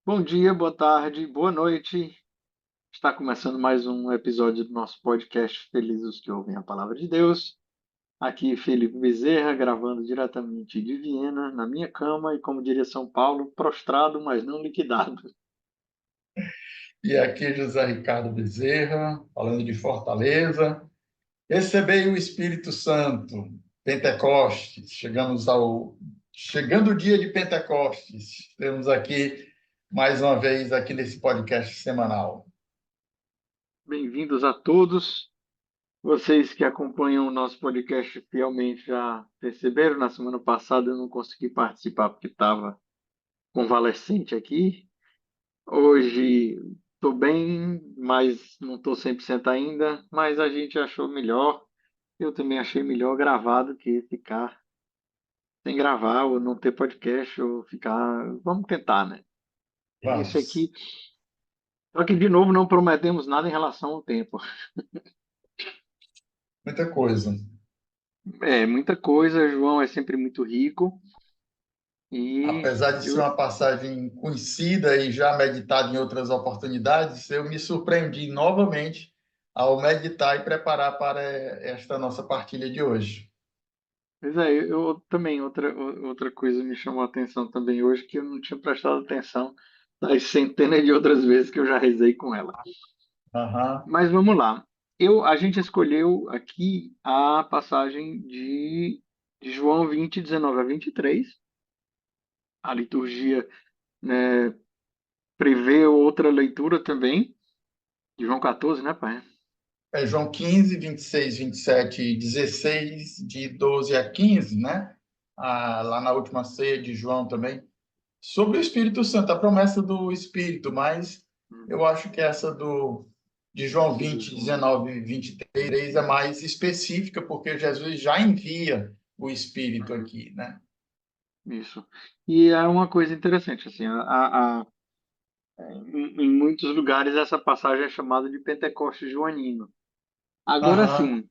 Bom dia, boa tarde, boa noite. Está começando mais um episódio do nosso podcast Felizes os que ouvem a palavra de Deus. Aqui Felipe Bezerra, gravando diretamente de Viena, na minha cama e, como diria São Paulo, prostrado, mas não liquidado. E aqui José Ricardo Bezerra, falando de Fortaleza. Recebei o Espírito Santo, Pentecostes. Chegando o dia de Pentecostes. Temos aqui mais uma vez aqui nesse podcast semanal. Bem-vindos a todos. Vocês que acompanham o nosso podcast fielmente já perceberam, na semana passada eu não consegui participar porque estava convalescente aqui. Hoje estou bem, mas não estou 100% ainda, mas a gente achou melhor. Eu também achei melhor gravar do que ficar sem gravar ou não ter podcast ou ficar. Vamos tentar, né? Esse Vamos. aqui. Só que, de novo, não prometemos nada em relação ao tempo. Muita coisa. É, muita coisa. João é sempre muito rico e Apesar de ser eu. uma passagem conhecida e já meditada em outras oportunidades, eu me surpreendi novamente ao meditar e preparar para esta nossa partilha de hoje. Pois é, eu também, outra coisa me chamou a atenção também hoje, que eu não tinha prestado atenção das centenas de outras vezes que eu já rezei com ela. Aham. Mas vamos lá. A gente escolheu aqui a passagem de João 20, 19 a 23. A liturgia, né, prevê outra leitura também, de João 14, né, pai? É João 15, 26, 27 e 16, de 12 a 15, né? Lá na última ceia de João também. Sobre o Espírito Santo, a promessa do Espírito, mas eu acho que essa de João Esse do 20, João. 19 e 23 é mais específica, porque Jesus já envia o Espírito Uhum, aqui, né? isso. E é uma coisa interessante, assim, em muitos lugares essa passagem é chamada de Pentecostes joanino. Agora Aham, sim,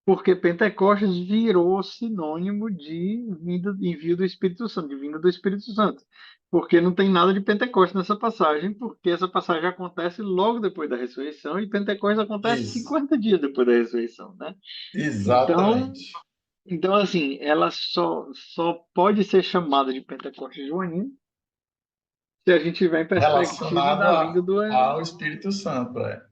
porque Pentecostes virou sinônimo de vinda, envio do Espírito Santo, de vinda do Espírito Santo. Porque não tem nada de Pentecostes nessa passagem, porque essa passagem acontece logo depois da ressurreição e Pentecostes acontece isso, 50 dias depois da ressurreição, né? Então, exatamente. então assim, ela só pode ser chamada de Pentecostes joanino se a gente tiver em perspectiva Relacionado da vinda do, ao Espírito Santo, é.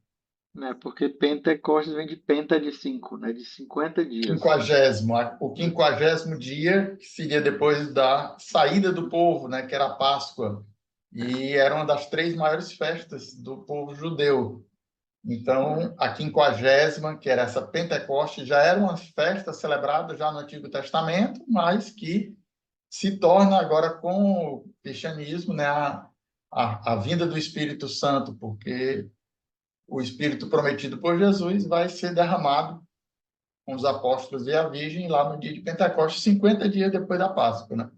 né? Porque Pentecostes vem de penta de 5, né? De 50 dias. Quinquagésimo, o quinquagésimo dia, que seria depois da saída do povo, né, que era a Páscoa, e era uma das três maiores festas do povo judeu. Então, Hum, a quinquagésima, que era essa Pentecoste, já era uma festa celebrada já no Antigo Testamento, mas que se torna agora com o cristianismo, né, a vinda do Espírito Santo, porque o Espírito prometido por Jesus vai ser derramado com os apóstolos e a Virgem lá no dia de Pentecostes, 50 dias depois da Páscoa, né?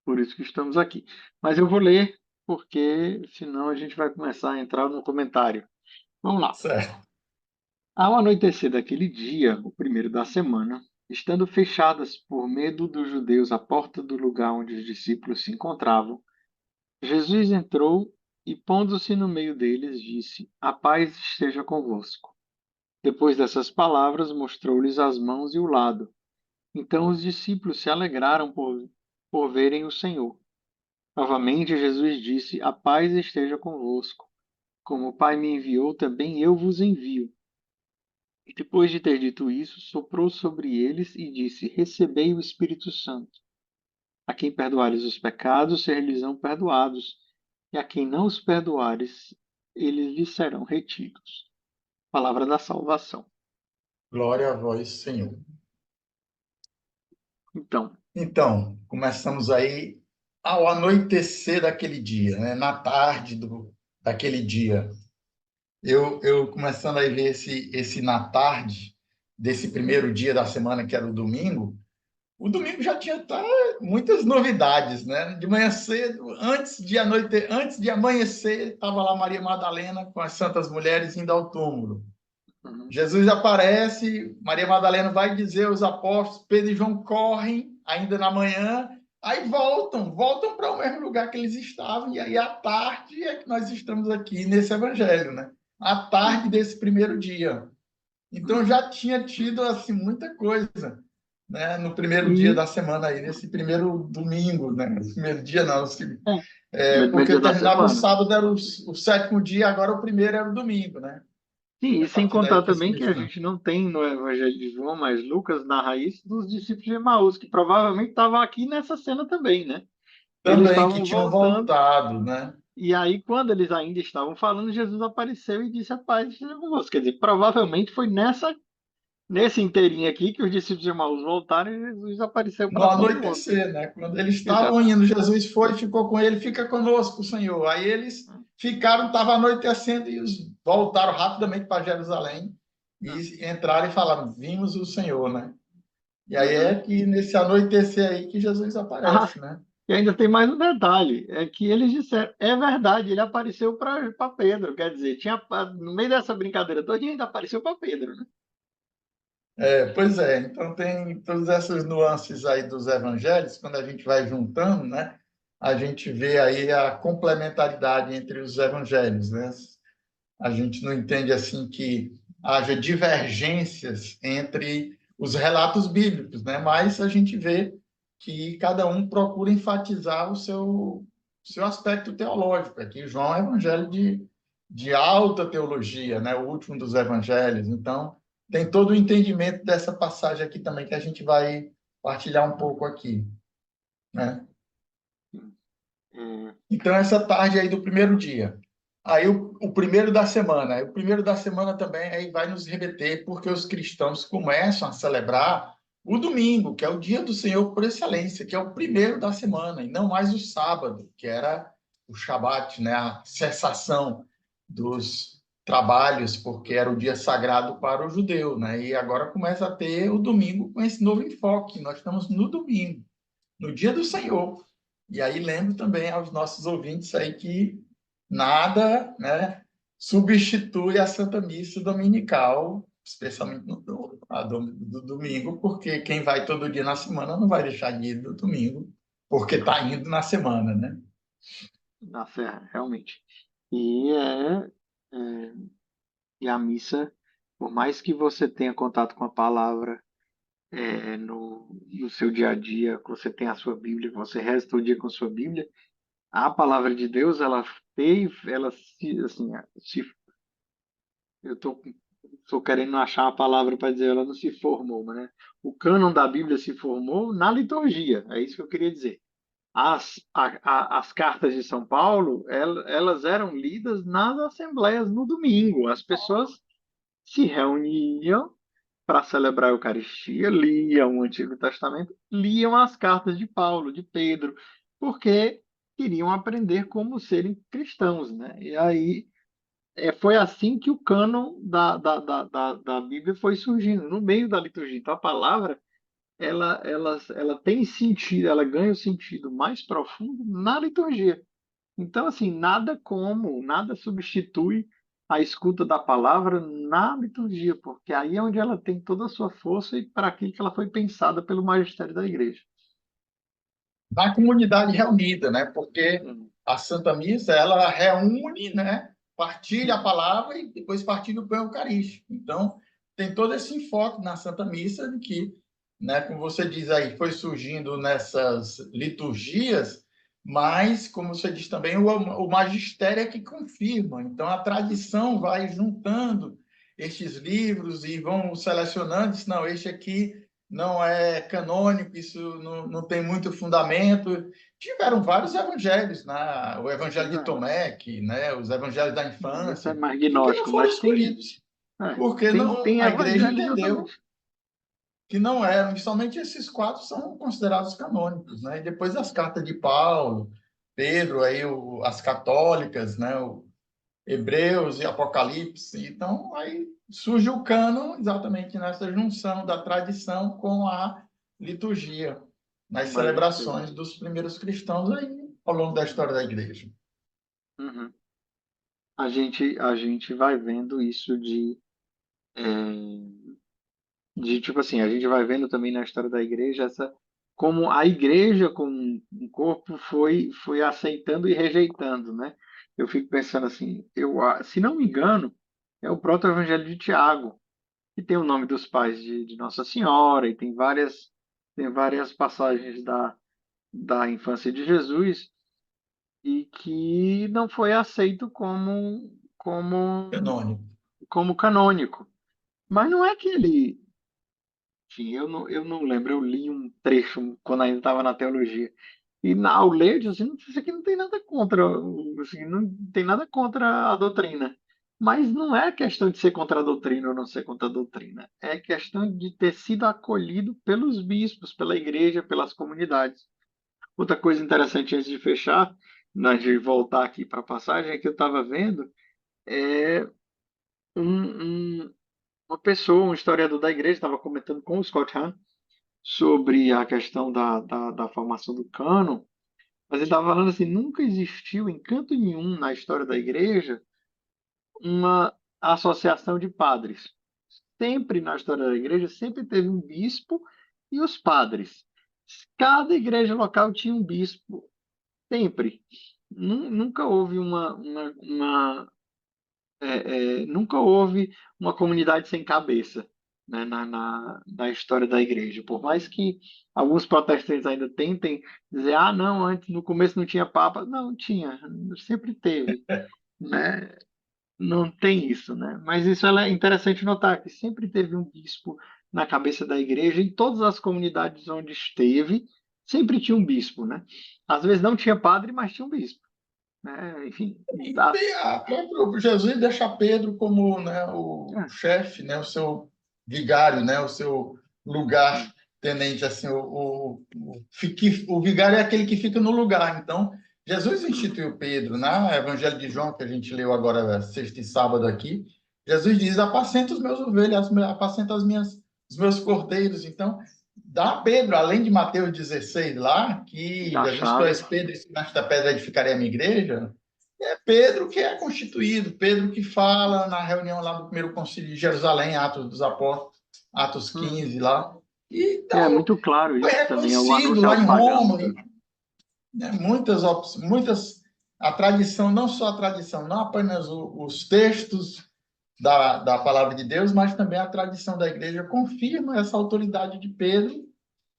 por isso que estamos aqui. Mas eu vou ler, porque senão a gente vai começar a entrar no comentário. Vamos lá. Certo. Ao anoitecer daquele dia, o primeiro da semana, estando fechadas por medo dos judeus a porta do lugar onde os discípulos se encontravam, Jesus entrou e, pondo-se no meio deles, disse: A paz esteja convosco. Depois dessas palavras, mostrou-lhes as mãos e o lado. Então os discípulos se alegraram por verem o Senhor. Novamente, Jesus disse: A paz esteja convosco. Como o Pai me enviou, também eu vos envio. E depois de ter dito isso, soprou sobre eles e disse: Recebei o Espírito Santo. A quem perdoares os pecados, ser-lhes-ão perdoados, e a quem não os perdoares, eles lhes serão retidos. Palavra da salvação. Glória a vós, Senhor. Então, Então, começamos aí ao anoitecer daquele dia, né? Na tarde daquele dia. Eu começando a ver esse na tarde desse primeiro dia da semana, que era o domingo já tinha muitas novidades, né? De manhã cedo, antes de amanhecer, estava lá Maria Madalena com as santas mulheres indo ao túmulo. uhum, Jesus aparece, Maria Madalena vai dizer aos apóstolos, Pedro e João correm ainda na manhã Aí voltam para o mesmo lugar que eles estavam, e aí à tarde é que nós estamos aqui nesse evangelho, né? À tarde Uhum, desse primeiro dia. Então uhum. já tinha tido assim muita coisa, né? No primeiro dia E da semana aí, nesse primeiro domingo, né? No primeiro dia não, é, primeiro porque dia da terminava o semana. sábado, era o sétimo dia, agora o primeiro era o domingo, né? Sim, E e a sem partir daí contar que os também que a cristãos gente não tem no Evangelho de João, mas Lucas narra isso dos discípulos de Emaús, que provavelmente estavam aqui nessa cena também, né? Eles também que estavam tinham voltando, voltado, né? e aí, quando eles ainda estavam falando, Jesus apareceu e disse: A paz esteja convosco. Quer dizer, provavelmente foi nesse inteirinho aqui que os discípulos de Emaús voltaram e Jesus apareceu No para todo mundo. anoitecer, né? Quando eles estavam Exato. indo, Jesus foi, ficou com ele, fica conosco, Senhor. Aí eles ficaram, estava anoitecendo e voltaram rapidamente para Jerusalém e entraram e falaram: Vimos o Senhor, né? E aí é Uhum. que nesse anoitecer aí que Jesus Ah, aparece, né? e ainda tem mais um detalhe, é que eles disseram, é verdade, ele apareceu para Pedro, quer dizer, no meio dessa brincadeira toda, ele ainda apareceu para Pedro, né? Pois é, então tem todas essas nuances aí dos evangelhos, quando a gente vai juntando, né? A gente vê aí a complementaridade entre os evangelhos, né? A gente não entende assim que haja divergências entre os relatos bíblicos, né? Mas a gente vê que cada um procura enfatizar o seu aspecto teológico. Aqui João é um evangelho de alta teologia, né? O último dos evangelhos. Então, tem todo o entendimento dessa passagem aqui também que a gente vai partilhar um pouco aqui, né? Hum, Então, essa tarde aí do primeiro dia. Aí, o primeiro da semana. Aí, o primeiro da semana também aí vai nos remeter, porque os cristãos começam a celebrar o domingo, que é o dia do Senhor por excelência, que é o primeiro da semana, e não mais o sábado, que era o Shabat, né? A cessação dos trabalhos, porque era o dia sagrado para o judeu, né? E agora começa a ter o domingo com esse novo enfoque. Nós estamos no domingo, no dia do Senhor. E aí lembro também aos nossos ouvintes aí que nada, né, substitui a Santa Missa Dominical, especialmente do domingo, porque quem vai todo dia na semana não vai deixar de ir no domingo, porque está indo na semana, né? na Serra, realmente. E é, e a missa, por mais que você tenha contato com a palavra no seu dia a dia, que você tenha a sua Bíblia, que você reza todo dia com a sua Bíblia, a palavra de Deus, ela se, assim, se, eu tô querendo achar uma palavra para dizer, ela não se formou, mas, né? O cânon da Bíblia se formou na liturgia, é isso que eu queria dizer. As cartas de São Paulo, elas eram lidas nas assembleias no domingo. As pessoas se reuniam para celebrar a Eucaristia, liam o Antigo Testamento, liam as cartas de Paulo, de Pedro, porque queriam aprender como serem cristãos, né? E aí foi assim que o cânon da Bíblia foi surgindo, no meio da liturgia. Então a palavra ela tem sentido, ela ganha o sentido mais profundo na liturgia. Então, assim, nada substitui a escuta da palavra na liturgia, porque aí é onde ela tem toda a sua força e para aquilo que ela foi pensada pelo magistério da igreja. Na comunidade reunida, né? Porque Hum, a Santa Missa, ela reúne, né? Partilha a palavra e depois partilha o pão eucarístico. Então, tem todo esse enfoque na Santa Missa de que, né, como você diz aí, foi surgindo nessas liturgias, mas, como você diz também, o magistério é que confirma. Então, a tradição vai juntando estes livros e vão selecionando, diz, não, este aqui não é canônico, isso não tem muito fundamento. Tiveram vários evangelhos, né? O evangelho de exato. Tomé, que, né? Os evangelhos da Esse é infância, mais e que não gnóstico, foram mas escolhidos, porque tem a igreja evangelho entendeu exatamente. que não eram, e somente esses quatro são considerados canônicos, né? E depois as cartas de Paulo, Pedro, aí as católicas, né? Hebreus e Apocalipse. Então, aí surge o cânon exatamente nessa junção da tradição com a liturgia, O nas magistério. celebrações dos primeiros cristãos aí ao longo da história da igreja. Uhum. A gente vai vendo isso é, tipo assim, a gente vai vendo também na história da igreja essa como a igreja, como um corpo, foi aceitando e rejeitando, né? Eu fico pensando assim, se não me engano, é o proto-evangelho de Tiago, que tem o nome dos pais de Nossa Senhora, e tem várias passagens da infância de Jesus, e que não foi aceito Canônico. como canônico. Mas não é que ele. Enfim, eu não lembro, eu li um trecho quando ainda estava na teologia. E ao ler, eu disse assim, isso aqui não tem nada contra, assim, não tem nada contra a doutrina. Mas não é questão de ser contra a doutrina ou não ser contra a doutrina. É questão de ter sido acolhido pelos bispos, pela igreja, pelas comunidades. Outra coisa interessante antes de fechar, antes de voltar aqui para a passagem, é que eu estava vendo é uma pessoa, um historiador da igreja, estava comentando com o Scott Hahn sobre a questão da formação do cânon, mas ele estava falando assim, nunca existiu em canto nenhum na história da igreja uma associação de padres. Sempre na história da igreja, sempre teve um bispo e os padres. Cada igreja local tinha um bispo, sempre. Nunca houve nunca houve uma comunidade sem cabeça, né, na história da igreja. Por mais que alguns protestantes ainda tentem dizer, ah, não, antes no começo não tinha papa. Não, tinha, sempre teve, né? Não tem isso, né? Mas isso é interessante notar que sempre teve um bispo na cabeça da igreja, em todas as comunidades onde esteve, sempre tinha um bispo, né? Às vezes não tinha padre, mas tinha um bispo, né? Enfim, E tem próprio Jesus deixa Pedro como, né, o é, chefe, né, o seu vigário, né, o seu lugar tenente, assim, o vigário é aquele que fica no lugar. Então, Jesus instituiu Pedro, né? Evangelho de João, que a gente leu agora sexta e sábado aqui. Jesus diz: apacenta os meus ovelhas, apacenta os meus cordeiros. Então, dá a Pedro, além de Mateus 16 lá, que da Jesus chave. conhece Pedro, e se nesta pedra edificarei a minha igreja. É Pedro que é constituído, Pedro que fala na reunião lá do primeiro concílio de Jerusalém, Atos dos Apóstolos, Atos Uhum. 15 lá. E E é então, muito claro foi isso também, é o reconhecido anúncio lá aos em pagãos. Roma, né, muitas, a tradição, não só a tradição, não apenas os textos da palavra de Deus, mas também a tradição da igreja confirma essa autoridade de Pedro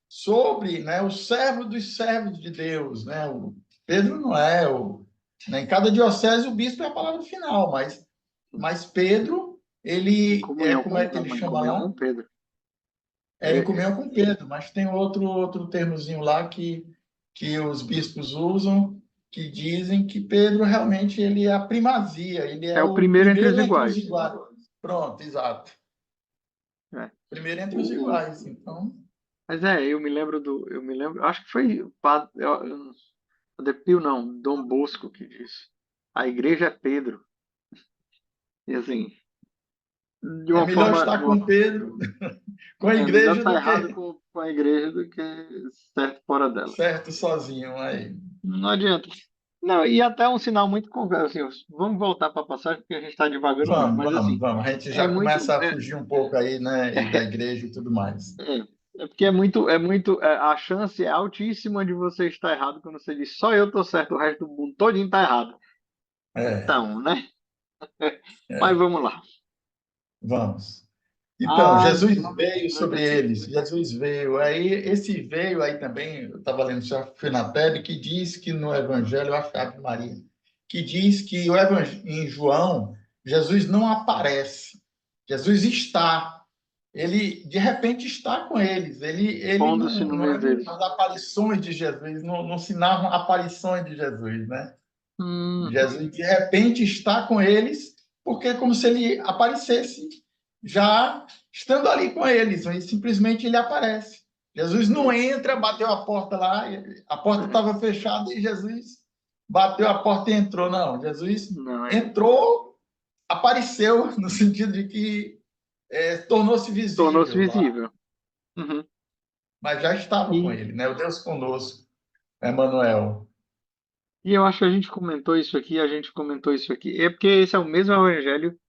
sobre, né, o servo dos servos de Deus, né? O Pedro não é o, né, em cada diocese o bispo é a palavra final, mas Pedro, Em ele comunhão como com, é que ele não, em chama comunhão lá? com Pedro. É em É, comunhão com Pedro, mas tem outro termozinho lá que os bispos usam que dizem que Pedro realmente ele é a primazia, ele é é o o primeiro entre os primeiro entre os iguais. iguais. Pronto, exato. É. Primeiro entre os O, iguais. Então, mas eu me lembro, acho que foi Pio não, Dom Bosco que disse. A igreja é Pedro. E assim, de é uma melhor forma, estar com Pedro, com a melhor igreja estar do errado que com a igreja do que certo fora dela. certo sozinho. Aí. Não adianta. Não, e até um sinal muito concreto, assim, vamos voltar para a passagem, porque a gente está divagando muito, Vamos, mas vamos, assim, vamos. A gente é já muito, começa a fugir um pouco aí, né, e da igreja e tudo mais. porque a chance é altíssima de você estar errado quando você diz só eu estou certo, o resto do mundo todinho está errado. É, Então, né? Mas é, vamos lá. vamos. Então, Ah, Jesus vamos veio sobre anoitecer. eles, Jesus veio. Aí, esse veio aí também, eu estava lendo, já fui na TED, que diz que no Evangelho, eu acho que é Ave Maria, que diz que em João, Jesus não aparece, Jesus está. Ele, de repente, está com eles. Ele Pondo-se não, no não é meio deles. as aparições de Jesus, não se narram aparições de Jesus, né? Uhum. Jesus, de repente, está com eles, porque é como se ele aparecesse já estando ali com eles, e simplesmente ele aparece. Jesus não entra, bateu a porta lá, a porta estava fechada e Jesus bateu a porta e entrou. Não, Jesus Não, entrou, apareceu, no sentido de que tornou-se tornou-se visível lá, visível. Uhum. mas já estava com E, ele, né? O Deus conosco, Emmanuel. e eu acho que a gente comentou isso aqui, a gente comentou isso aqui. É porque esse é o mesmo evangelho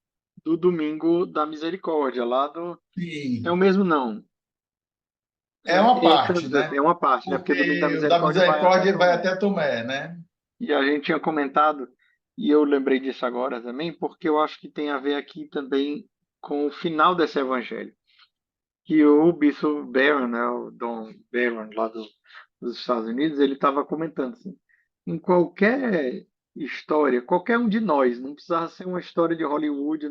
do domingo da misericórdia, lá do. É o Sim, mesmo, não. É uma Quero parte, dizer, né? tem uma parte, né? Porque domingo da Porque o da misericórdia vai até misericórdia vai Tomé. até Tomé, né? E a gente tinha comentado, e eu lembrei disso agora também, porque eu acho que tem a ver aqui também com o final desse evangelho. Que o bispo Barron, né, o Don Barron, dos Estados Unidos, ele estava comentando assim, em qualquer história, qualquer um de nós, não precisava ser uma história de Hollywood,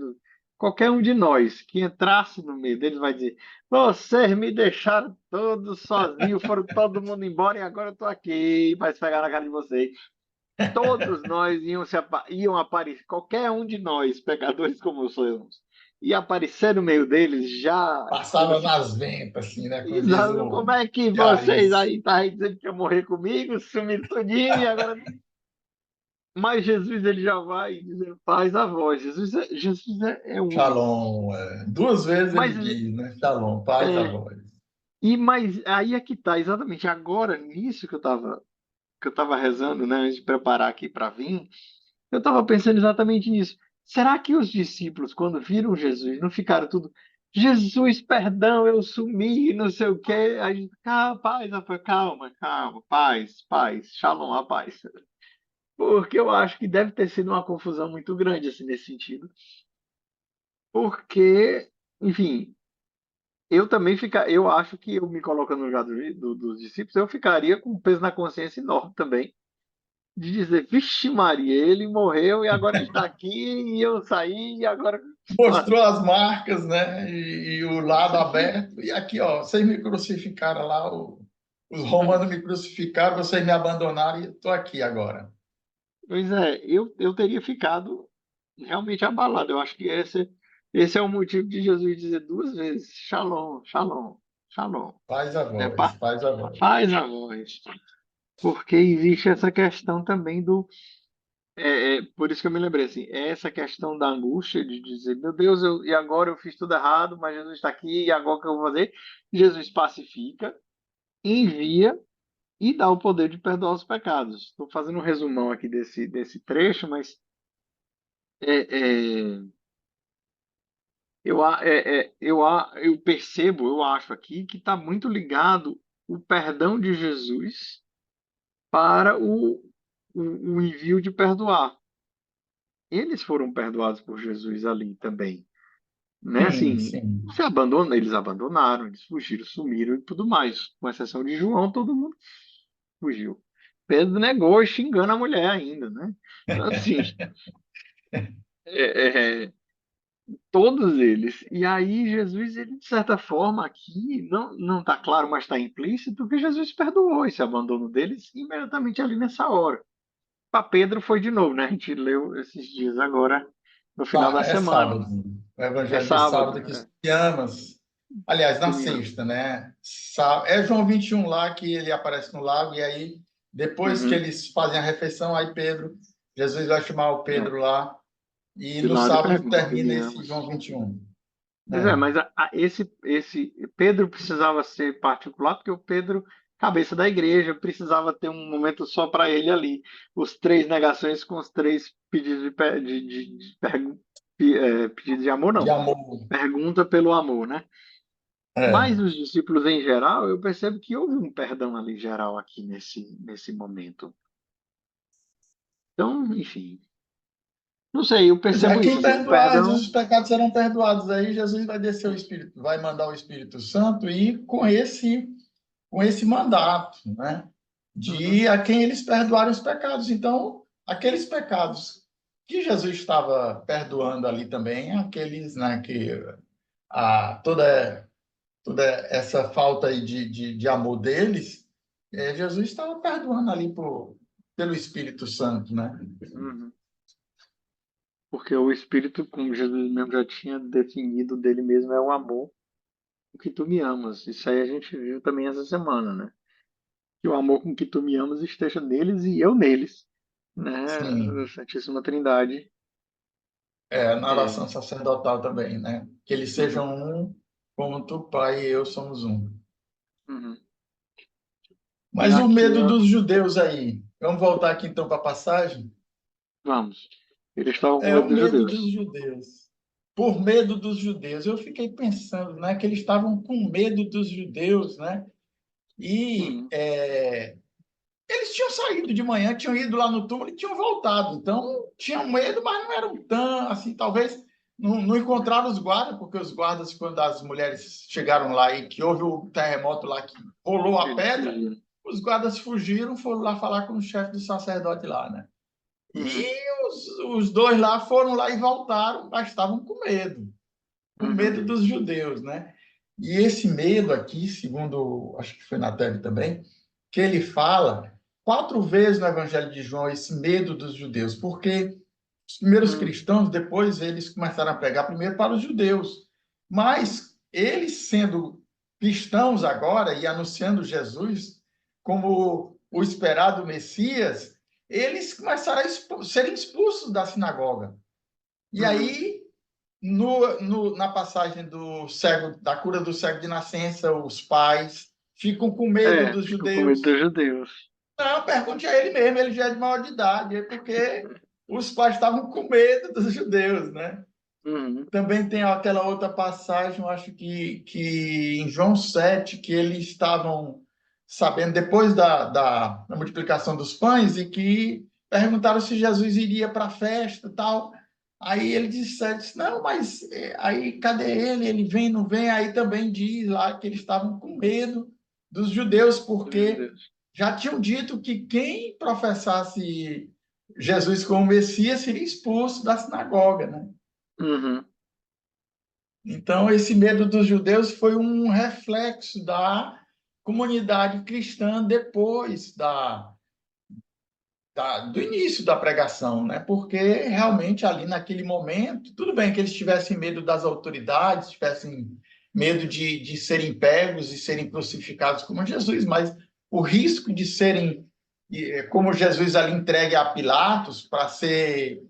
qualquer um de nós que entrasse no meio deles vai dizer: vocês me deixaram todos sozinhos, foram todo mundo embora e agora eu estou aqui, vai se pegar na cara de vocês. Todos nós iam aparecer, qualquer um de nós, pecadores como somos, ia aparecer no meio deles já, como Passava assim, nas ventas, assim, né? Como diz exato, como o é que vocês Piauiense. aí estavam dizendo que ia morrer comigo, sumiram tudinho e agora. Mas Jesus ele já vai dizer, faz a voz. Jesus é único. Shalom. Duas vezes Mas, ele diz, né? Shalom, paz a é, voz. mas aí é que está, exatamente agora, nisso que eu tava rezando, né, antes de preparar aqui para vir. Eu estava pensando exatamente nisso. Será que os discípulos, quando viram Jesus, não ficaram tudo, Jesus, perdão, eu sumi, não sei o quê? Aí, paz, calma, calma, paz, shalom, a paz. Porque eu acho que deve ter sido uma confusão muito grande, assim, nesse sentido. Porque, enfim, eu acho que eu me colocando no lugar dos discípulos, eu ficaria com um peso na consciência enorme também de dizer, vixe Maria, ele morreu e agora ele está aqui e eu saí e agora. Mostrou as marcas, né? E o lado aberto. E aqui, ó, vocês me crucificaram lá, os romanos me crucificaram, vocês me abandonaram e estou aqui agora. Pois é, eu teria ficado realmente abalado. Eu acho que esse é o motivo de Jesus dizer duas vezes, Shalom, Shalom, Shalom. Faz a É, voz, faz a voz. faz a voz. Porque existe essa questão também do. Por isso que eu me lembrei assim, é essa questão da angústia de dizer, meu Deus, e agora eu fiz tudo errado, mas Jesus está aqui, e agora o que eu vou fazer? Jesus pacifica, envia e dá o poder de perdoar os pecados. Estou fazendo um resumão aqui desse trecho, mas é, é, eu percebo, eu acho aqui que está muito ligado o perdão de Jesus para o envio de perdoar. Eles foram perdoados por Jesus ali também, né? Sim, Assim, sim. eles abandonaram, eles fugiram, sumiram e tudo mais. Com exceção de João, todo mundo fugiu. Pedro negou xingando a mulher ainda, né? Então, assim, é, é, todos eles. E aí Jesus, ele, de certa forma, aqui, não está claro, mas está implícito, que Jesus perdoou esse abandono deles imediatamente ali nessa hora. Para Pedro foi de novo, né? A gente leu esses dias agora, no final da É semana. sábado. O É evangelho de sábado, sábado que se amas. Aliás, na tu me ama. sexta, né? É João 21 lá que ele aparece no lago, e aí, depois que Uhum. eles fazem a refeição, aí Jesus vai chamar o É. Pedro lá, e De no lado e sábado pergunta, tu termina me esse amas? João 21. Pois é, Né? mas esse Pedro precisava ser particular, porque o Pedro, cabeça da igreja, precisava ter um momento só para ele ali. Os três negações com os três pedidos pedidos de amor, De não. amor. Pergunta pelo amor, né? É. Mas os discípulos em geral, eu percebo que houve um perdão ali geral aqui nesse momento. Então, enfim, não sei, eu Pois é, percebo isso, quem assim, um perdoar, perdão. os pecados serão perdoados. Aí Jesus vai descer o Espírito, vai mandar o Espírito Santo e com esse mandato, né? Uhum, De a quem eles perdoarem os pecados. Então, aqueles pecados que Jesus estava perdoando ali também, aqueles, né, que toda essa falta aí de amor deles, Jesus estava perdoando ali pelo Espírito Santo, né? uhum. Porque o Espírito, como Jesus mesmo já tinha definido dele mesmo, é o amor, o que tu me amas. Isso aí a gente viu também essa semana, né? Que o amor com que tu me amas esteja neles e eu neles, né? A Sim, Santíssima Trindade. na oração É, sacerdotal também, né? Que eles uhum, sejam um, como tu, Pai, e eu somos um. uhum. E Mas o aqui, medo dos judeus aí. Vamos voltar aqui então para a passagem? vamos. Eles estavam com É medo o dos medo dos judeus. judeus. Por medo dos judeus. Eu fiquei pensando, né, que eles estavam com medo dos judeus, né? E Uhum. eles tinham saído de manhã, tinham ido lá no túmulo e tinham voltado. Então, tinham medo, mas não eram tão assim, talvez não encontraram os guardas, porque os guardas, quando as mulheres chegaram lá e que houve o terremoto lá que rolou a Eles pedra, fugiram. os guardas fugiram, foram lá falar com o chefe do sacerdote lá, né? Uhum. E os dois lá foram lá e voltaram, mas estavam com Uhum. medo dos judeus, né? E esse medo aqui, segundo, acho que foi na tese também, que ele fala 4 vezes no Evangelho de João, esse medo dos judeus, porque os primeiros Uhum. cristãos, depois eles começaram a pregar primeiro para os judeus, mas eles sendo cristãos agora e anunciando Jesus como o esperado Messias, eles começaram a serem expulsos da sinagoga. E Uhum. aí na passagem do cego, da cura do cego de nascença, os pais ficam com medo dos Ficou com medo judeus. dos judeus. Não, pergunte a ele mesmo, ele já é de maior de idade, é porque os pais estavam com medo dos judeus, né? Uhum. Também tem aquela outra passagem, eu acho que em João 7, que eles estavam sabendo, depois da multiplicação dos pães, e que perguntaram se Jesus iria para a festa e tal. Aí ele disse, não, mas aí cadê ele? Ele vem, não vem? Aí também diz lá que eles estavam com medo dos judeus, Dos porque judeus. já tinham dito que quem professasse Jesus como Messias seria expulso da sinagoga, né? Uhum. Então, esse medo dos judeus foi um reflexo da comunidade cristã depois do início da pregação, né? Porque realmente ali naquele momento, tudo bem que eles tivessem medo das autoridades, tivessem medo de serem pegos e serem crucificados como Jesus, mas o risco de serem, como Jesus ali entregue a Pilatos para ser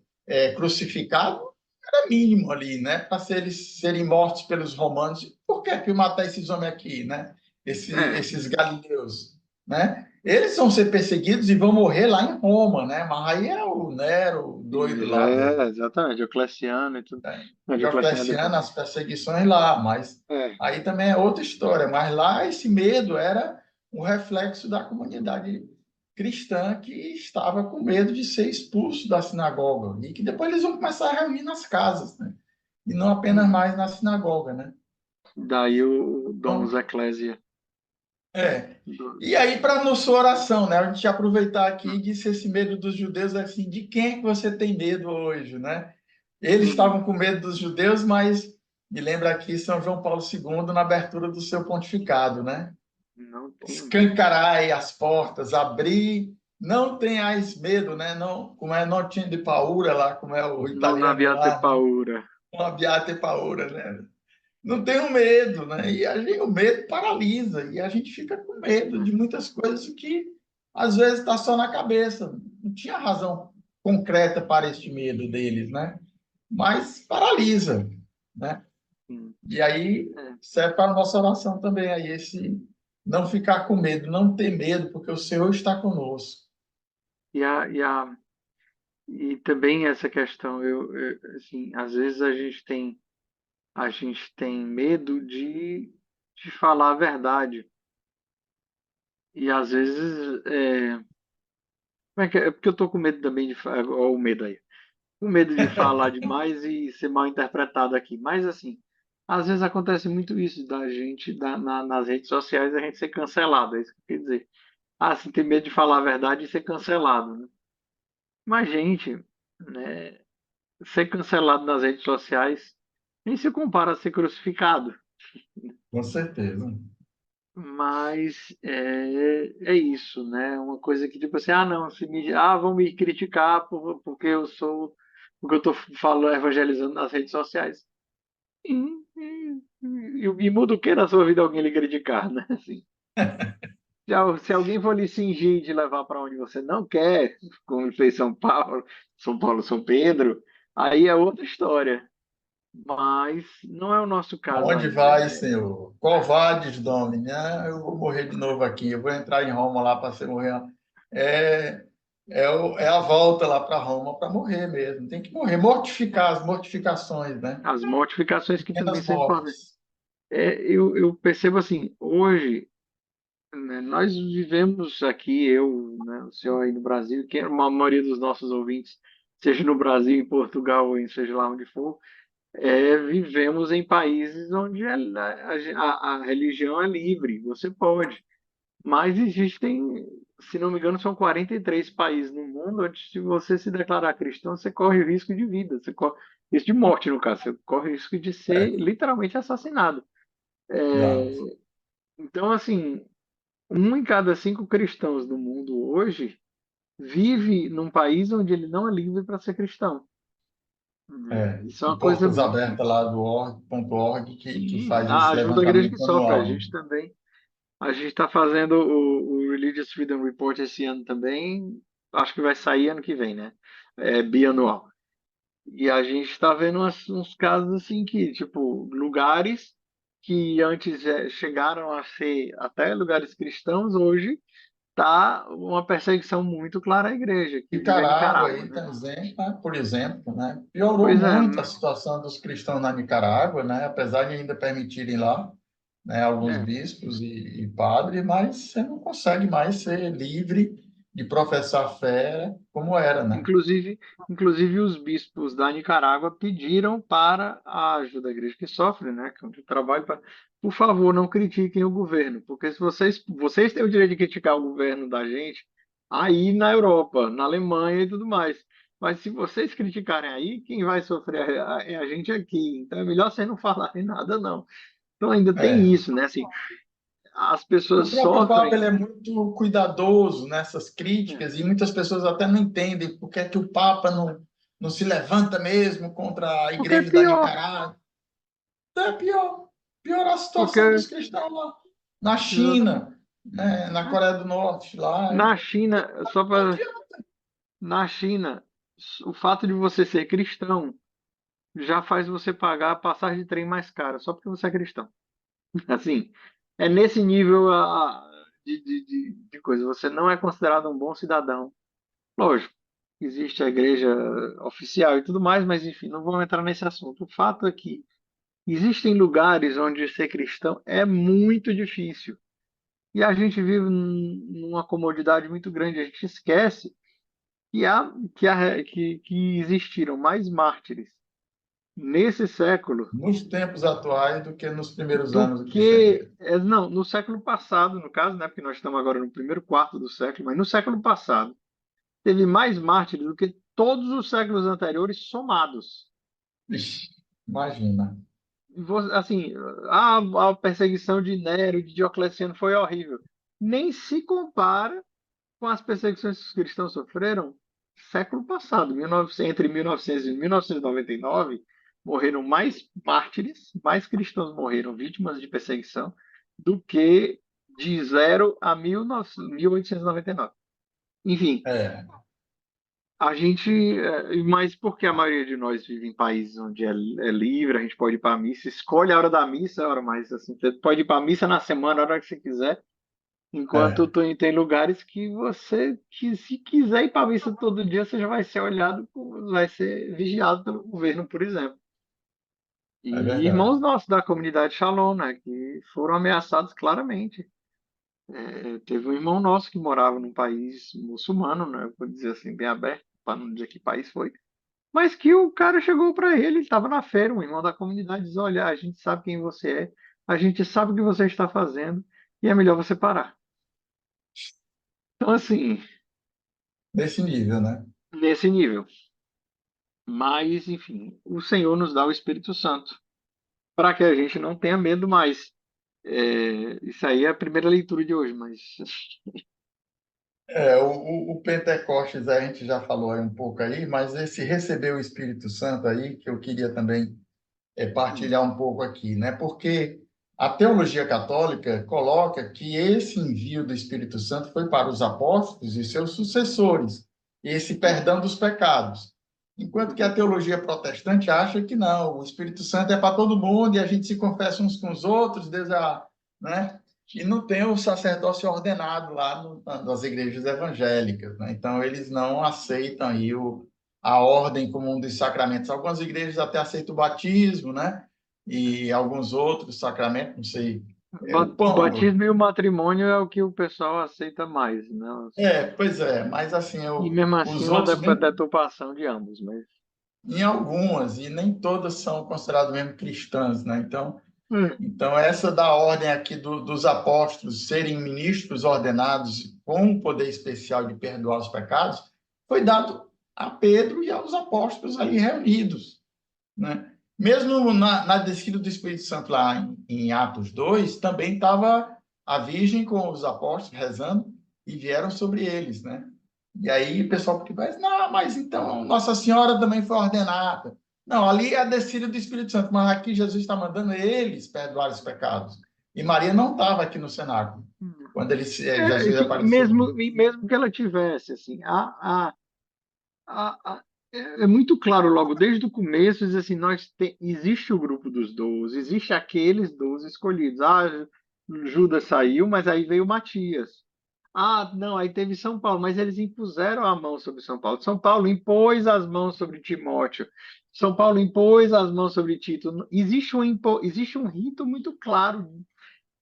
crucificado, era mínimo ali, né? Para eles serem mortos pelos romanos. Por que matar esses homens aqui, né? É, Esses galileus, né? Eles vão ser perseguidos e vão morrer lá em Roma, né? Mas aí é o Nero, o doido lá exatamente, Diocleciano e tudo. Não, Diocleciano é depois. Diocleciano, as perseguições lá, mas É, aí também é outra história. Mas lá esse medo era um reflexo da comunidade cristã que estava com medo de ser expulso da sinagoga e que depois eles vão começar a reunir nas casas, né? E não apenas uhum. mais na sinagoga, né? Daí o Domus Então, Ecclesia. é. Do- E aí, para a sua oração, né? A gente aproveitar aqui e disse esse medo dos judeus, assim, de quem é que você tem medo hoje, né? Eles Uhum. estavam com medo dos judeus, mas me lembra aqui São João Paulo II na abertura do seu pontificado, né? Não tenho medo. Escancarai as portas, abri, não tenhais medo, né? Não, como é, não tinha de paura lá, como é o Non italiano abbiate lá, né? paura. Não abbiate paura, né? Não tenho medo, né? E o medo paralisa e a gente fica com medo de muitas coisas que às vezes está só na cabeça. Não tinha razão concreta para este medo deles, né? Mas paralisa, né? Uhum. E aí É. serve para a nossa oração também aí esse não ficar com medo, não ter medo, porque o Senhor está conosco. E também essa questão, assim, às vezes a gente tem medo de falar a verdade. E às vezes, como é que é? Porque eu tô com medo também ó, o medo aí. Com medo de falar demais e ser mal interpretado aqui. Mas assim, às vezes acontece muito isso da gente, nas redes sociais, a gente ser cancelado. É isso que eu quero dizer. Ah, você tem medo de falar a verdade e ser cancelado, né? Mas, gente, né, ser cancelado nas redes sociais nem se compara a ser crucificado. Com certeza. Mas é isso, né? Uma coisa que tipo assim, ah, não, vão me criticar porque porque eu tô falando, evangelizando nas redes sociais. E, e muda o que na sua vida alguém lhe criticar, né? Assim, se alguém for lhe cingir de levar para onde você não quer, como fez São Paulo, São Pedro, aí é outra história. Mas não é o nosso caso Onde ainda, vai, né? Senhor? Qual vades, Domine? Ah, eu vou morrer de novo aqui. Eu vou entrar em Roma lá para ser morrer. É, é a volta lá para Roma para morrer mesmo. Tem que morrer, mortificar as mortificações, né? As mortificações que também Pequenas são importantes. mortes. Eu percebo assim, hoje, né, nós vivemos aqui, eu, né, o senhor aí no Brasil, que a maioria dos nossos ouvintes, seja no Brasil, em Portugal, ou seja lá onde for, vivemos em países onde a religião é livre, você pode. Mas existem, se não me engano, são 43 países no mundo onde, se você se declarar cristão, você corre o risco de vida, você corre risco de morte, no caso, você corre o risco de ser É, literalmente assassinado. exato. Então, assim, um em cada cinco cristãos do mundo hoje vive num país onde ele não é livre para ser cristão. É. Isso é E uma coisa. Portas Abertas lá do org.org que Sim, faz a esse ajuda a igreja que levantamento sofre. A anual. gente também. A gente está fazendo o Religious Freedom Report esse ano também. Acho que vai sair ano que vem, né? É bianual. E a gente está vendo uns casos assim que, tipo, lugares que antes chegaram a ser até lugares cristãos, hoje tá uma perseguição muito clara à igreja, que vive a Nicarágua Nicarágua, aí, né? por exemplo, né? Piorou Pois é, muito a situação dos cristãos na Nicarágua, né? Apesar de ainda permitirem lá, né, alguns é. bispos e padres, mas você não consegue mais ser livre de professar fé como era, né? Inclusive, inclusive os bispos da Nicarágua pediram para a ajuda da igreja que sofre, né, que é onde eu trabalho, por favor, não critiquem o governo, porque se vocês têm o direito de criticar o governo da gente aí na Europa, na Alemanha e tudo mais, mas se vocês criticarem aí, quem vai sofrer é a gente aqui. Então é melhor vocês não falarem nada, não. Então ainda tem É. isso, né? Assim, as O pessoas próprio Papa ele sofrem. é muito cuidadoso nessas É. críticas e muitas pessoas até não entendem por que é que o Papa não se levanta mesmo contra a Porque é Igreja da pior, Nicarágua. É pior, pior a situação dos porque cristãos lá. Na exatamente. China, né, na Coreia do Norte, lá. Na China, só Não para adianta. Na China, o fato de você ser cristão já faz você pagar a passagem de trem mais cara, só porque você é cristão. Assim, é nesse nível de coisa. Você não é considerado um bom cidadão. Lógico, existe a igreja oficial e tudo mais, mas enfim, não vamos entrar nesse assunto. O fato é que existem lugares onde ser cristão é muito difícil. E a gente vive numa comodidade muito grande. A gente esquece que existiram mais mártires nesse século Nos tempos atuais do que nos primeiros do anos do que. cristianismo. Não, no século passado, no caso, né? Porque nós estamos agora no primeiro quarto do século, mas no século passado teve mais mártires do que todos os séculos anteriores somados. Ixi, imagina. Assim, a perseguição de Nero, de Diocleciano foi horrível. Nem se compara com as perseguições que os cristãos sofreram século passado, 1900, entre 1900 e 1999, morreram mais mártires, mais cristãos morreram vítimas de perseguição do que de 1899. Enfim, É, a gente, mas porque a maioria de nós vive em países onde é livre, a gente pode ir para a missa, escolhe a hora da missa, a hora mais assim, você pode ir para a missa na semana, a hora que você quiser. Enquanto é, tem lugares que se quiser ir para a missa todo dia, você já vai ser olhado, vai ser vigiado pelo governo, por exemplo. é E verdade. irmãos nossos da comunidade Shalom, né, que foram ameaçados claramente. Teve um irmão nosso que morava num país muçulmano, né, vou dizer assim, bem aberto, para não dizer que país foi, mas que o cara chegou para ele estava na feira, um irmão da comunidade, diz: Olha, a gente sabe quem você é, a gente sabe o que você está fazendo, e é melhor você parar. Então, assim, Nesse nível, né? nesse nível. Mas, enfim, o Senhor nos dá o Espírito Santo para que a gente não tenha medo mais. Isso aí é a primeira leitura de hoje, mas O Pentecostes a gente já falou aí um pouco aí, mas esse receber o Espírito Santo aí, que eu queria também partilhar um pouco aqui, né? Porque a teologia católica coloca que esse envio do Espírito Santo foi para os apóstolos e seus sucessores, esse perdão dos pecados. Enquanto que a teologia protestante acha que não, o Espírito Santo é para todo mundo e a gente se confessa uns com os outros, Deus é, né? E não tem o sacerdócio ordenado lá nas igrejas evangélicas, né? Então eles não aceitam aí a ordem comum dos sacramentos. Algumas igrejas até aceitam o batismo, né? E alguns outros sacramentos, não sei O Bom, batismo e o matrimônio é o que o pessoal aceita mais, né? pois é, mas assim, E mesmo assim, os uma outros nem deturpação de ambos, mas... em algumas, e nem todas são consideradas mesmo cristãs, né? Então, Hum. então essa da ordem aqui dos apóstolos serem ministros ordenados com o poder especial de perdoar os pecados, foi dado a Pedro e aos apóstolos ali reunidos, né? Mesmo na descida do Espírito Santo lá em Atos 2 também estava a Virgem com os apóstolos rezando e vieram sobre eles, né? E aí o pessoal que vai, não, mas então Nossa Senhora também foi ordenada. Não, ali é a descida do Espírito Santo, mas aqui Jesus está mandando eles perdoar os pecados. E Maria não estava aqui no cenáculo, quando Jesus apareceu. E mesmo que ela tivesse, assim, é muito claro logo desde o começo, diz assim, existe o grupo dos 12, existe aqueles 12 escolhidos. Judas saiu, mas aí veio Matias. Ah, não, aí teve São Paulo, mas eles impuseram a mão sobre São Paulo. São Paulo impôs as mãos sobre Timóteo. São Paulo impôs as mãos sobre Tito. Existe um rito muito claro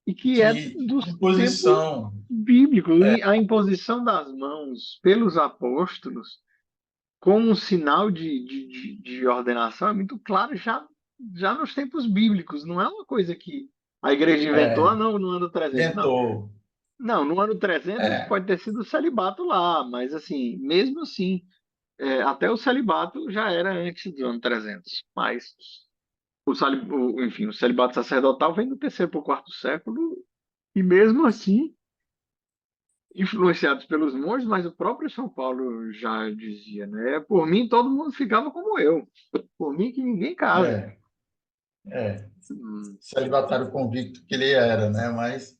e que é Que dos tempos imposição. bíblicos. E a imposição das mãos pelos apóstolos como um sinal de ordenação é muito claro já nos tempos bíblicos. Não é uma coisa que a igreja inventou, É, não, no ano 300. Não, ventou. não, no ano 300 É, pode ter sido o celibato lá, mas assim, mesmo assim, até o celibato já era antes do ano 300. Mas enfim, o celibato sacerdotal vem do terceiro para o quarto século, e mesmo assim, influenciados pelos monges, mas o próprio São Paulo já dizia, né? Por mim, todo mundo ficava como eu. Por mim, que ninguém casa. é, é. Hum, Celibatário convicto que ele era, né? Mas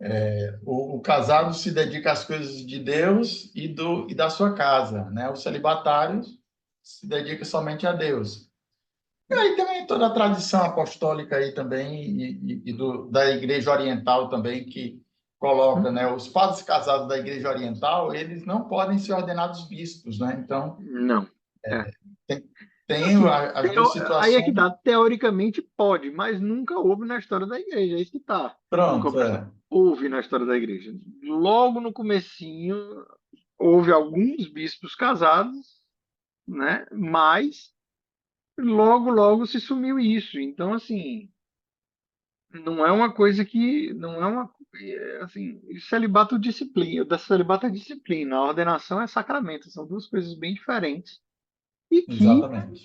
é. o casado se dedica às coisas de Deus e da sua casa, né? O celibatário se dedica somente a Deus. E aí também toda a tradição apostólica aí também da Igreja Oriental também que coloca, né? Uhum. Os padres casados da Igreja Oriental, eles não podem ser ordenados bispos, né? Então, Não. É. tem, tem Assim, as duas aí é que situações. tá. Teoricamente pode, mas nunca houve na história da igreja. É isso que tá. Nunca Pronto, houve houve na história da igreja. Logo no comecinho, houve alguns bispos casados, né? Mas logo se sumiu isso. Então, assim, não é uma coisa que, não é uma, assim, celibato disciplina, da celibato é disciplina, a ordenação é sacramento, são duas coisas bem diferentes. E que, exatamente.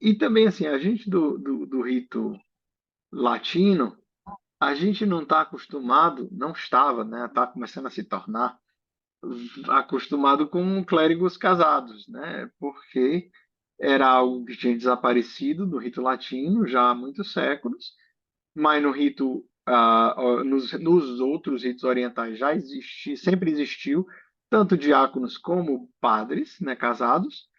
e também assim, a gente do rito latino, a gente não está acostumado, não estava, né, está começando a se tornar acostumado com clérigos casados, né, porque era algo que tinha desaparecido do rito latino já há muitos séculos, mas no rito, nos outros ritos orientais já sempre existiu, tanto diáconos como padres, né, casados,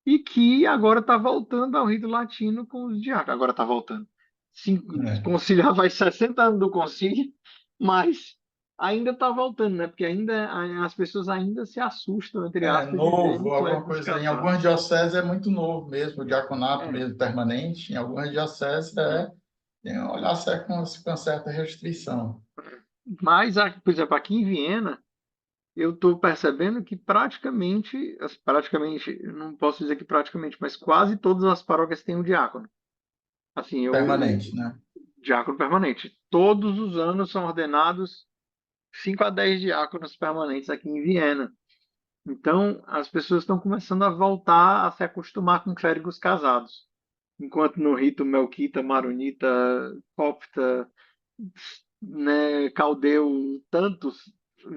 e que agora está voltando ao rito latino com os diáconos. Agora está voltando. Sim, o É. concílio já faz 60 anos do concílio, mas ainda está voltando, né? Porque ainda as pessoas ainda se assustam, entre aspas, de Novo, verem alguma clérigos coisa. Em casados. algumas dioceses é muito novo mesmo, o diaconato É, mesmo permanente. Em algumas dioceses tem um olhar certo com certa restrição. mas, por exemplo, aqui em Viena, eu estou percebendo que praticamente, eu não posso dizer que praticamente, mas quase todas as paróquias têm um diácono. Assim, Permanente, né? diácono permanente. Todos os anos são ordenados 5 a 10 diáconos permanentes aqui em Viena. Então, as pessoas estão começando a voltar a se acostumar com clérigos casados. Enquanto no rito melquita, maronita, copta, né, caldeu, tantos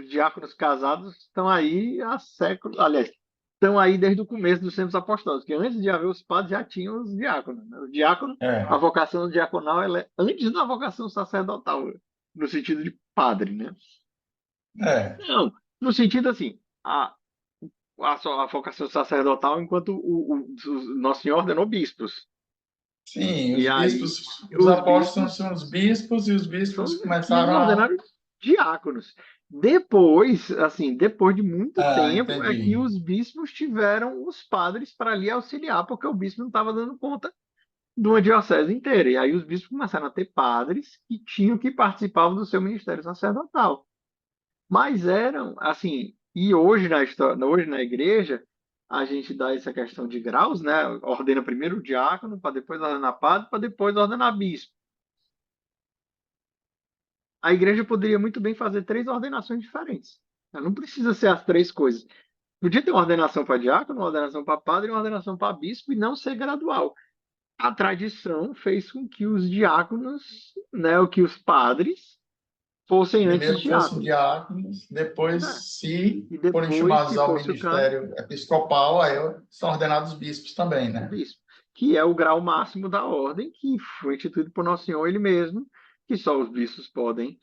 diáconos casados estão aí há séculos. Aliás, estão aí desde o começo dos tempos apostólicos, que antes de haver os padres já tinham os diáconos, né? O diácono, a É, vocação diaconal, ela é antes da vocação sacerdotal, no sentido de padre, né? é. Não, no sentido assim, a vocação sacerdotal enquanto o Nosso Senhor ordenou bispos. Sim, E os aí bispos, os os apóstolos bispos são os bispos e os são bispos os que os começaram a. ordenaram diáconos. Depois, assim, depois de muito Ah, tempo, é que entendi. os bispos tiveram os padres para ali auxiliar, porque o bispo não estava dando conta de uma diocese inteira. E aí os bispos começaram a ter padres que tinham que participar do seu ministério sacerdotal. Mas eram, assim, e hoje na história, hoje na igreja, a gente dá essa questão de graus, né? Ordena primeiro o diácono, para depois ordenar padre, para depois ordenar bispo. A igreja poderia muito bem fazer três ordenações diferentes. Não precisa ser as três coisas. Podia ter uma ordenação para diácono, uma ordenação para padre e uma ordenação para bispo e não ser gradual. A tradição fez com que os diáconos, né, o que os padres fossem antes Primeiro fossem diáconos, diáconos, né? depois, se E forem depois, chamados se ao fosse o caso, ministério episcopal, aí são ordenados bispos também, o né? bispo, que é o grau máximo da ordem, que foi instituído por Nosso Senhor ele mesmo, que só os bispos podem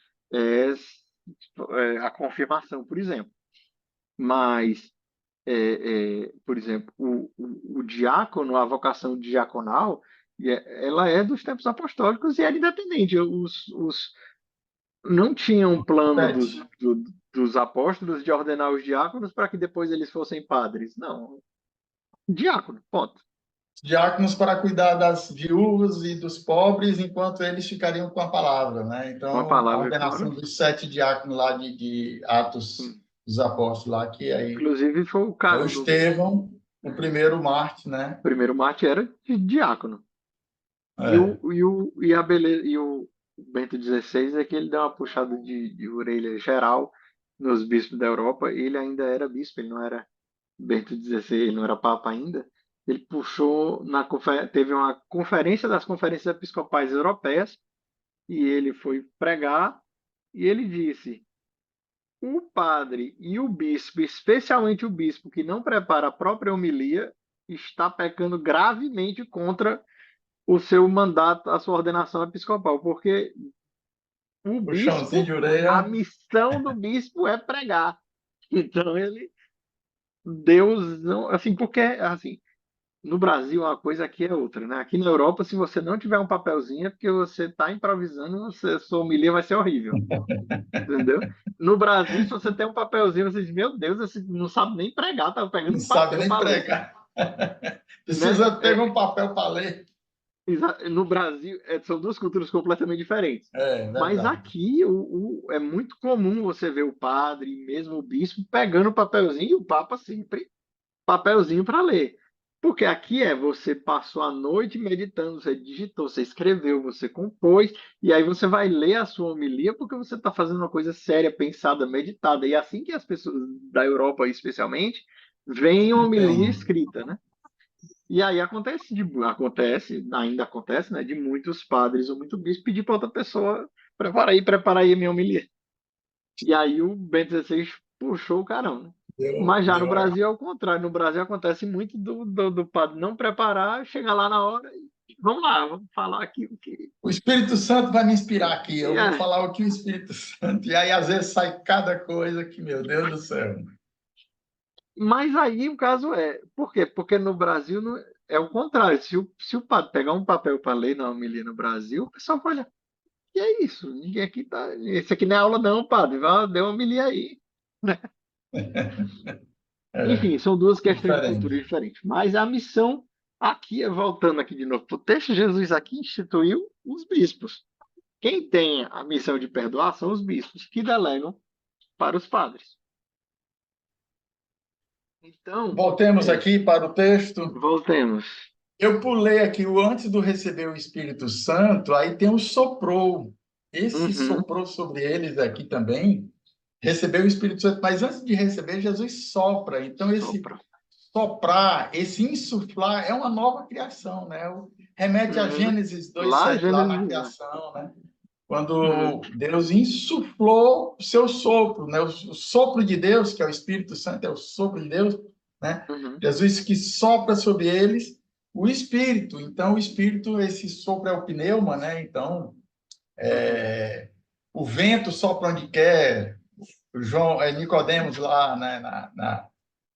a confirmação, por exemplo. Mas, por exemplo, o diácono, a vocação diaconal, ela é dos tempos apostólicos e era independente. Não tinham um plano Repete. dos apóstolos de ordenar os diáconos para que depois eles fossem padres. Não, diácono, ponto. Diáconos para cuidar das viúvas e dos pobres, enquanto eles ficariam com a palavra, né? Com a Então, a palavra e com a ordenação oração. dos 7 diáconos lá de Atos Sim. dos Apóstolos lá, que aí Inclusive, foi o, é o no Estevão, o primeiro Marte, né? primeiro mate era de diácono. É, E o Bento XVI é que ele deu uma puxada de orelha geral nos bispos da Europa. Ele ainda era bispo, ele não era Bento XVI, ele não era papa ainda. Ele puxou, teve uma conferência das conferências episcopais europeias e ele foi pregar e ele disse: o padre e o bispo, especialmente o bispo que não prepara a própria homilia, está pecando gravemente contra o seu mandato, a sua ordenação episcopal, porque o puxãozinho de bispo, a orelha. missão do bispo é pregar. Então ele, Deus não, assim, porque assim, no Brasil uma coisa aqui é outra, né? Aqui na Europa, se você não tiver um papelzinho, é porque você está improvisando, sua homilia vai ser horrível, entendeu? No Brasil, se você tem um papelzinho, você diz, meu Deus, você não sabe nem pregar, tá Não pegando um sabe papel nem para ler, pregar. né? Precisa ter um papel para ler. No Brasil, são duas culturas completamente diferentes. É Mas verdade. aqui é muito comum você ver o padre, mesmo o bispo, pegando o papelzinho e o Papa sempre papelzinho para ler. Porque aqui você passou a noite meditando, você digitou, você escreveu, você compôs, e aí você vai ler a sua homilia porque você está fazendo uma coisa séria, pensada, meditada. E é assim que as pessoas da Europa, especialmente, veem a homilia Entende? escrita, né? E aí ainda acontece, né, de muitos padres ou muito bispo pedir para outra pessoa prepara aí a minha homilia. E aí o Bento XVI puxou o carão, né? Mas já no Deu a... Brasil é o contrário. No Brasil acontece muito do padre não preparar, chegar lá na hora e vamos lá, vamos falar aqui o que. O Espírito Santo vai me inspirar aqui. E Eu vou falar o que o Espírito Santo. E aí, às vezes, sai cada coisa que, meu Deus do céu. mas aí o caso por quê? Porque no Brasil é o contrário. Se o padre pegar um papel para ler na homilia no Brasil, o pessoal vai olhar. E é isso. Ninguém aqui tá. Esse aqui não é aula, não, padre. Vá, dê uma homilia aí. Né? É, Enfim, são duas questões de cultura diferente. diferentes. Mas a missão aqui, voltando aqui de novo para o texto, Jesus aqui instituiu os bispos. Quem tem a missão de perdoar são os bispos, que delegam para os padres. Então, Voltemos aqui para o texto. voltemos. Eu pulei aqui o antes do receber o Espírito Santo, aí tem o soprou. Esse Uhum, soprou sobre eles aqui também, recebeu o Espírito Santo, mas antes de receber, Jesus sopra. Então, esse sopra. soprar, esse insuflar é uma nova criação, né? Remete a Uhum. Gênesis Lá, 2:7, lá na Gênesis 1. criação, né? Uhum, Quando Deus insuflou o seu sopro, né? O sopro de Deus, que é o Espírito Santo, é o sopro de Deus, né? uhum, Jesus que sopra sobre eles o Espírito. Então, o Espírito, esse sopro é o pneuma, né? Então, uhum, o vento sopra onde quer. O João, Nicodemos lá, né?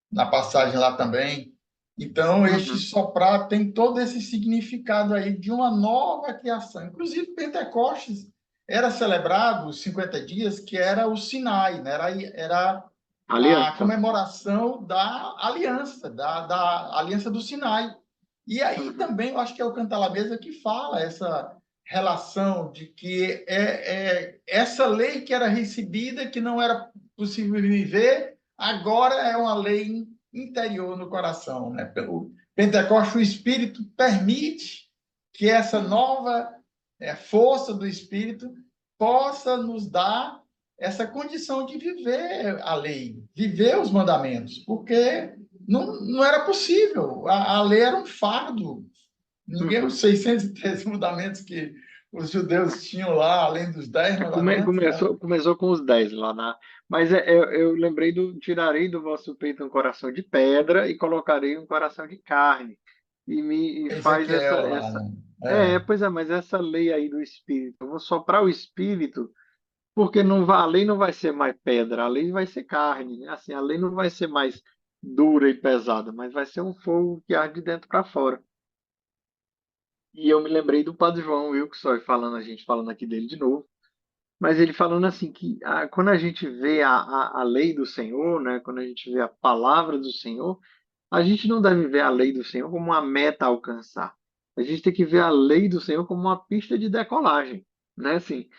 Na passagem lá também. Então, este uhum. soprar tem todo esse significado aí de uma nova criação. Inclusive, Pentecostes era celebrado os 50 dias, que era o Sinai, né? Era a Aliança. comemoração da aliança, da aliança do Sinai. E aí Uhum. também eu acho que é o Canta la Mesa que fala essa relação de que essa lei que era recebida, que não era possível viver, agora é uma lei interior no coração, né? Pelo Pentecoste, o Espírito permite que essa nova força do Espírito possa nos dar essa condição de viver a lei, viver os mandamentos, porque não era possível. A lei era um fardo. Ninguém, os Uhum. 613 mandamentos que os judeus tinham lá, além dos 10 mandamentos, né? Começou com os 10 lá na. Mas eu lembrei do tirarei do vosso peito um coração de pedra e colocarei um coração de carne. E faz Ezequiel lá, né? Pois é, mas essa lei aí do Espírito, eu vou soprar o Espírito, porque a lei não vai ser mais pedra, a lei vai ser carne, né? Assim, a lei não vai ser mais dura e pesada, mas vai ser um fogo que arde de dentro para fora. E eu me lembrei do Padre João Wilkes falando, a gente falando aqui dele de novo. Mas ele falando assim que quando a gente vê a lei do Senhor, né, quando a gente vê a palavra do Senhor, a gente não deve ver a lei do Senhor como uma meta a alcançar. A gente tem que ver a lei do Senhor como uma pista de decolagem, né? Assim,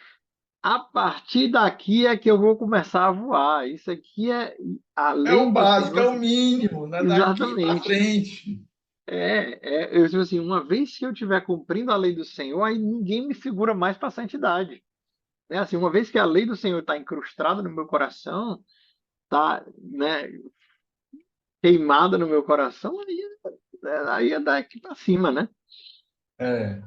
a partir daqui é que eu vou começar a voar. Isso aqui é a É o lei do básico, é Senhor. o mínimo, né? Daqui para Exatamente. frente. Eu digo assim, uma vez que eu estiver cumprindo a lei do Senhor, aí ninguém me segura mais para a santidade. É assim, uma vez que a lei do Senhor está incrustada no meu coração, está, né, queimada no meu coração, aí é daqui para cima, né? É.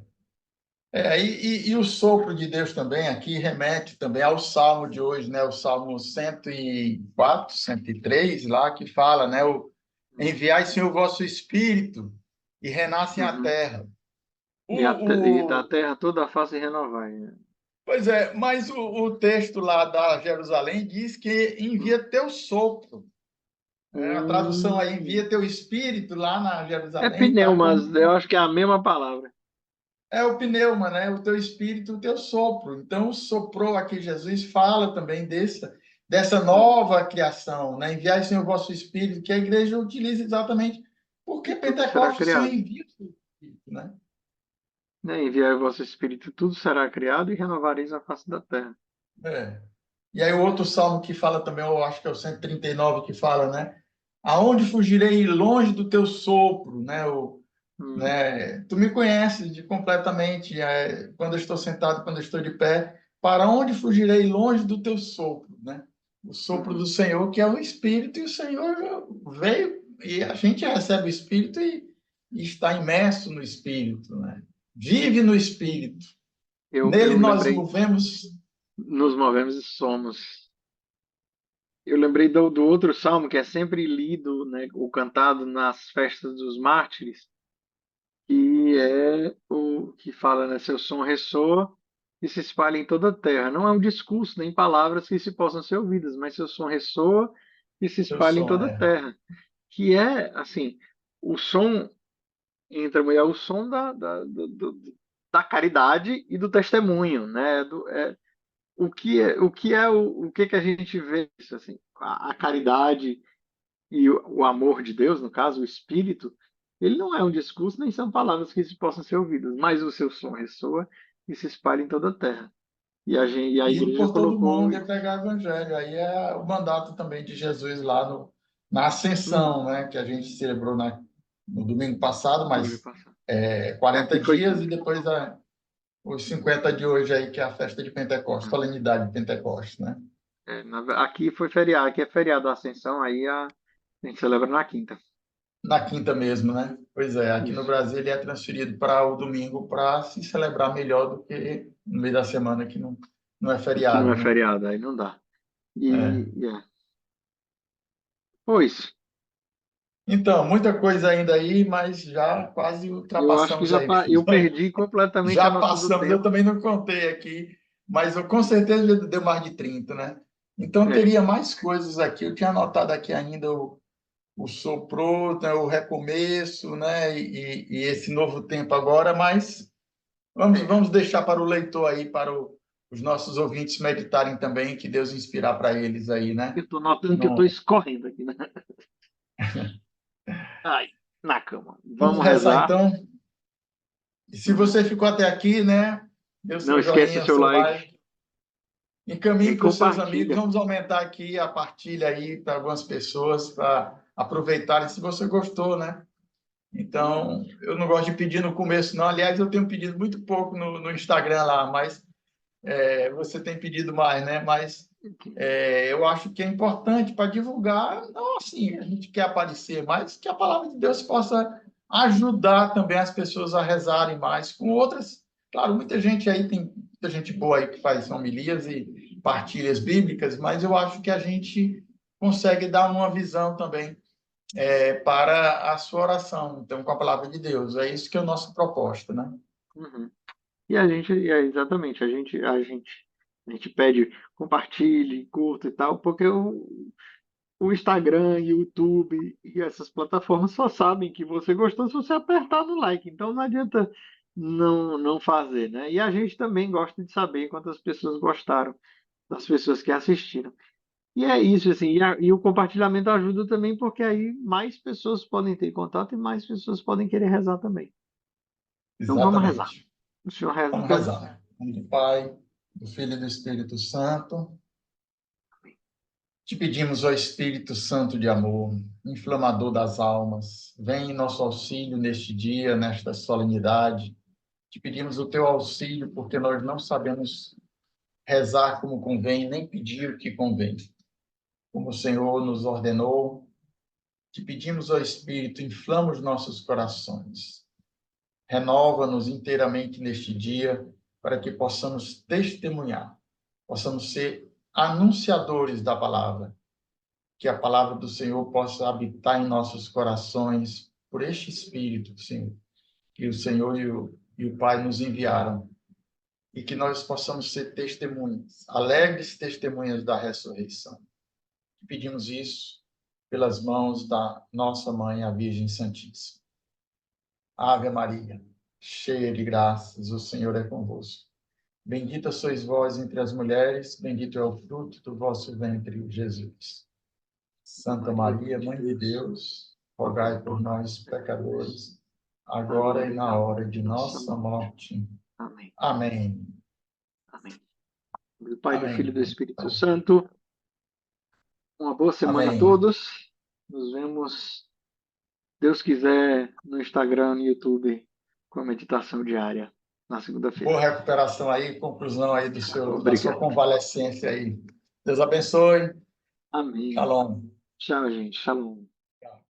E o sopro de Deus também aqui remete também ao Salmo de hoje, né? O Salmo 104, 103, lá que fala, né? Enviai, Senhor, o vosso Espírito e renascem a Uhum. terra. E da O, terra toda a face renovar. Né? Pois é, mas o texto lá da Jerusalém diz que envia teu sopro. Né? A tradução aí, Hum. envia teu espírito lá na É Jerusalém, tá como pneumas, eu acho que é a mesma palavra. é o pneuma, né? O teu espírito, o teu sopro. Então, soprou aqui Jesus fala também dessa Uhum. nova criação, né? Enviai, Senhor, o vosso espírito, que a igreja utiliza exatamente E porque tudo será Pentecostes o Senhor criado. envia o seu espírito, né? Né? Enviai o vosso Espírito, tudo será criado e renovareis a face da terra. É. E aí o outro salmo que fala também, eu acho que é o 139 que fala, né? Aonde fugirei longe do teu sopro, né? Hum. Né? Tu me conheces completamente, quando eu estou sentado, quando eu estou de pé. Para onde fugirei longe do teu sopro, né? O sopro do Uhum. Senhor, que é o Espírito, e o Senhor veio e a gente recebe o Espírito e está imerso no Espírito, né? Vive no Espírito. Nele Eu nós lembrei, movemos. nos movemos e somos. Eu lembrei do outro salmo que é sempre lido, né, ou cantado nas festas dos mártires, que é o que fala, né, seu som ressoa e se espalha em toda a terra. Não é um discurso, nem palavras que se possam ser ouvidas, mas seu som ressoa e se Teu espalha em som, toda a terra. Que é, assim, o som, é o som da caridade e do testemunho, né? O que que a gente vê isso, assim, a caridade e o amor de Deus, no caso, o Espírito, ele não é um discurso, nem são palavras que se possam ser ouvidas, mas o seu som ressoa e se espalha em toda a terra. E a Indo igreja por todo colocou mundo e isso. pregar o evangelho. Aí é o mandato também de Jesus lá na Ascensão, Uhum. né? Que a gente celebrou no domingo passado, Domingo mas passado. 40 Aqui foi dias e quinta. depois os 50 de hoje aí, que é a festa de Pentecostes, Uhum. solenidade de Pentecostes, né? Aqui foi feriado, aqui é feriado da Ascensão, a gente celebra na quinta. Na quinta mesmo, né? Pois é, aqui no Isso. Brasil ele é transferido para o domingo para se celebrar melhor do que no meio da semana que não é Que não feriado, é né? feriado, aí não dá. É. E é. Pois, Então, muita coisa ainda aí, mas já quase eu acho que ultrapassamos aí. eu perdi completamente a Já noção do passamos, eu tempo. também não contei aqui, mas eu com certeza já deu mais de 30, né? Então É, teria mais coisas aqui. Eu tinha anotado aqui ainda o soprô, né, o recomeço, né? E esse novo tempo agora, mas é. vamos deixar para o leitor aí, para os nossos ouvintes meditarem também, que Deus inspirar para eles aí, né? Eu estou notando que eu estou Não, escorrendo aqui, né? Ai. na cama. Vamos Vamos rezar rezar. então. E se você ficou até aqui, né? Dê o Não seu esquece o joinha, o seu seu like like. e Encaminhe para os seus amigos. compartilha. Vamos aumentar aqui a partilha aí para algumas pessoas, para aproveitarem se você gostou, né? Então, eu não gosto de pedir no começo, não. Aliás, eu tenho pedido muito pouco no Instagram lá, mas você tem pedido mais, né? Mas eu acho que é importante para divulgar, não assim, a gente quer aparecer, mas que a palavra de Deus possa ajudar também as pessoas a rezarem mais com outras. Claro, muita gente aí, tem muita gente boa aí que faz homilias e partilhas bíblicas, mas eu acho que a gente consegue dar uma visão também para a sua oração, então, com a palavra de Deus. É isso que é a nossa proposta, né? Uhum. E a gente, exatamente, a gente pede compartilhe, curta e tal, porque o Instagram, YouTube e essas plataformas só sabem que você gostou se você apertar no like. Então não adianta não fazer, né? E a gente também gosta de saber quantas pessoas gostaram, das pessoas que assistiram. E é isso, assim, e o compartilhamento ajuda também, porque aí mais pessoas podem ter contato e mais pessoas podem querer rezar também. Então vamos rezar. Exatamente. O senhor reza, Vamos então? rezar, né? Em nome do Pai, do Filho e do Espírito Santo. Te pedimos, ó Espírito Santo de amor, inflamador das almas, vem em nosso auxílio neste dia, nesta solenidade. Te pedimos o teu auxílio, porque nós não sabemos rezar como convém, nem pedir o que convém. Como o Senhor nos ordenou, te pedimos, ó Espírito, inflama os nossos corações. Renova-nos inteiramente neste dia, para que possamos testemunhar, possamos ser anunciadores da palavra, que a palavra do Senhor possa habitar em nossos corações por este Espírito, Senhor, que o Senhor e o Pai nos enviaram, e que nós possamos ser testemunhas, alegres testemunhas da ressurreição. Pedimos isso pelas mãos da nossa Mãe, a Virgem Santíssima. Ave Maria, cheia de graças, o Senhor é convosco. Bendita sois vós entre as mulheres, bendito é o fruto do vosso ventre, Jesus. Santa Maria, Mãe de Deus, rogai por nós, pecadores, agora e na hora de nossa nossa morte. morte. Amém. Amém. Amém. Do Pai, do Filho e Amém. do Espírito Santo. Uma boa semana a Amém. todos. Nos vemos, Deus quiser, no Instagram, no YouTube, com a meditação diária na segunda-feira. Boa recuperação aí, conclusão aí da sua Obrigado. convalescência aí. Deus abençoe. Amém. Shalom. Tchau, gente. Shalom.